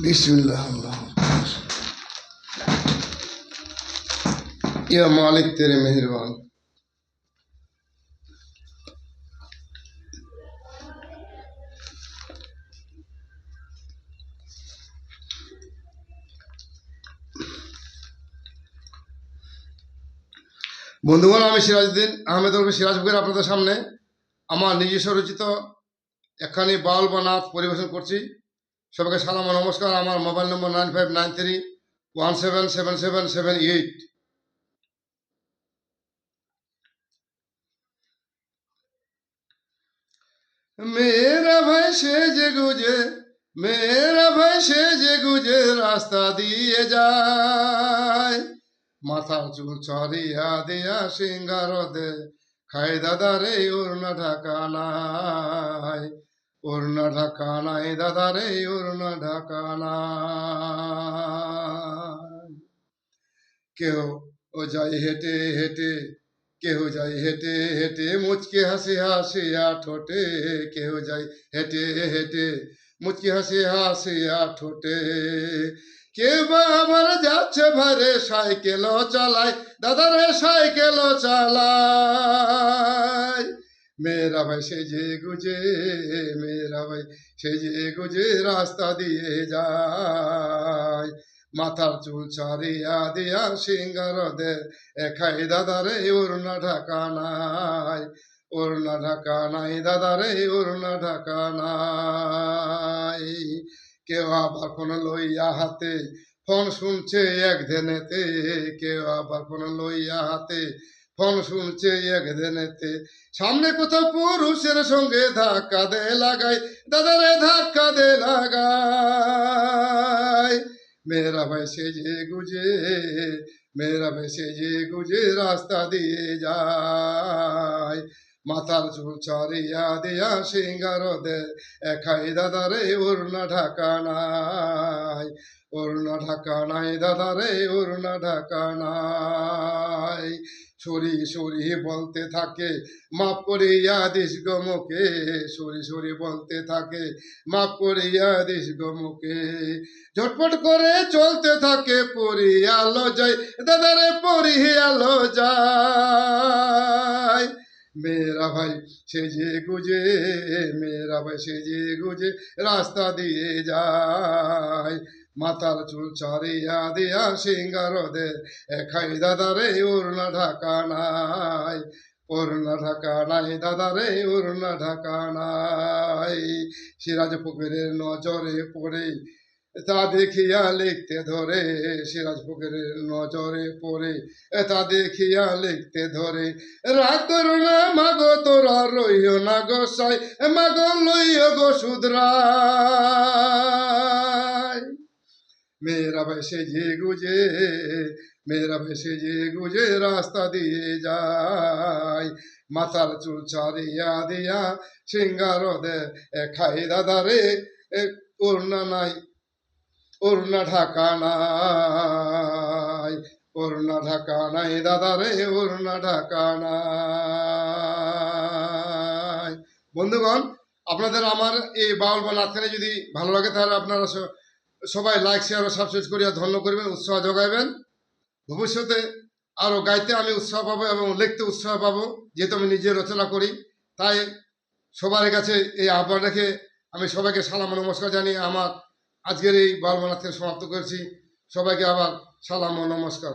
बिस्मिल्लाह या मालिक तेरे मेहरबान। বন্ধুগণ, আমি সিরাজউদ্দিন আহমেদ ওরফে সিরাজ ফকির আপনাদের সামনে আমার নিজস্ব রচিত একখানি বাউল বা নাচ পরিবেশন করছি। সবাইকে সালাম ও নমস্কার। আমার মোবাইল নম্বর 9593177778। मेरा भाई সেজে গুজে, মেরা ভাই সেজে গুজে রাস্তা দিয়ে যায়, মাথার চুল চড়িয়া দিয়া সিঙ্গার দে, খাই দাদা রে ওড়না ঢাকা নাই, ওড়না ঢাকা নাই দাদা রে ওড়না ঢাকা নাই। কেউ ও যাই হেঁটে হেঁটে, কেউ যাই হেঁটে হেঁটে মুচকি হাসি হাসিয়া ঠোঁটে, কেউ যাই হেঁটে হেঁটে মুচকি হাসি হাসিয়া ঠোঁটে, কেউ বা আবার যাচ্ছে ভারে সাইকেলও চালায় দাদা রে সাইকেলও চালায়। মেয়েরা ভাই সেজে গুজে, মেয়েরা ভাই সেজে গুজে রাস্তা দিয়ে যায়, মাথার চুল ছাড়িয়া দিয়া সিঙ্গার দে, খাই দাদা রে ওড়না ঢাকা নাই, ওড়না ঢাকা নাই দাদা রে ওড়না ঢাকা নাই। কেউ আবার ফোন লইয়া হাতে ফোন শুনছে এক ধেনেতে, কেউ আবার ফোন লইয়া হাতে ফোন শুনছে এক ধেনেতে, সামনে কোথাও পুরুষের সঙ্গে ধাক্কা দে লাগাই দাদা রে ধাক্কা দে লাগাই। মেয়েরা ভাই সেজে গুজে, মেয়েরা ভাই সেজে গুজে রাস্তা দিয়ে যায়, মাথার চুল ছাড়িয়া দিয়া সিঙ্গার দে, খাই দাদা রে ওড়না ঢাকা নাই, ওড়না ঢাকা নাই দাদা রে ওড়না ঢাকা নাই। সরি সরি বলতে থাকে মাপ করিয়া দিস গমকে, সরি সরি বলতে থাকে মাপ করিয়া দিস গমকে, ঝটপট করে চলতে থাকে পরিয়ালো যায় দাদা রে পরিয়ালো যায়। মেয়েরা ভাই সেজে গুজে, মেয়েরা ভাই সেজে গুজে রাস্তা দিয়ে যায়, মাথার চুল ছাড়িয়া দিয়া সিঙ্গার দে, খাই দাদা রে ওড়না ঢাকা নাই, ওড়না ঢাকা নাই দাদা রে ওড়না ঢাকা নাই। সিরাজ ফকিরের নজরে পড়ে তা দেখিয়া লিখতে ধরে, সিরাজ ফকিরের নজরে পড়ে তা দেখিয়া লিখতে ধরে, রাগ করো না মাগো তোরা রইও না গোসাই, মাগো লইও গো শুধরাই। মেয়েরা ভাই সেজে গুজে, মেয়েরা ভাই সেজে গুজে রাস্তা দিয়ে যায়, মাথার চুল ছাড়িয়া দিয়া সিঙ্গার দে, খাই দাদা রে ওড়না নাই, ওড়না ঢাকা নাই, ওড়না ঢাকা নাই দাদা রে ওড়না ঢাকা নাই। বন্ধুগণ, আপনাদের আমার এই বাউল বা নাচখানি যদি ভালো লাগে তাহলে আপনারা সবাই লাইক শেয়ার ও সাবস্ক্রাইব করিয়া ধন্য করবেন, উৎসাহ যোগাইবেন। ভবিষ্যতে আরও গাইতে আমি উৎসাহ পাবো এবং লিখতে উৎসাহ পাবো, যেহেতু আমি নিজে রচনা করি। তাই সবার কাছে এই আহ্বান রেখে আমি সবাইকে সালাম ও নমস্কার জানিয়ে আমার আজকের এই বাউল নাচকে সমাপ্ত করেছি। সবাইকে আবার সালাম ও নমস্কার।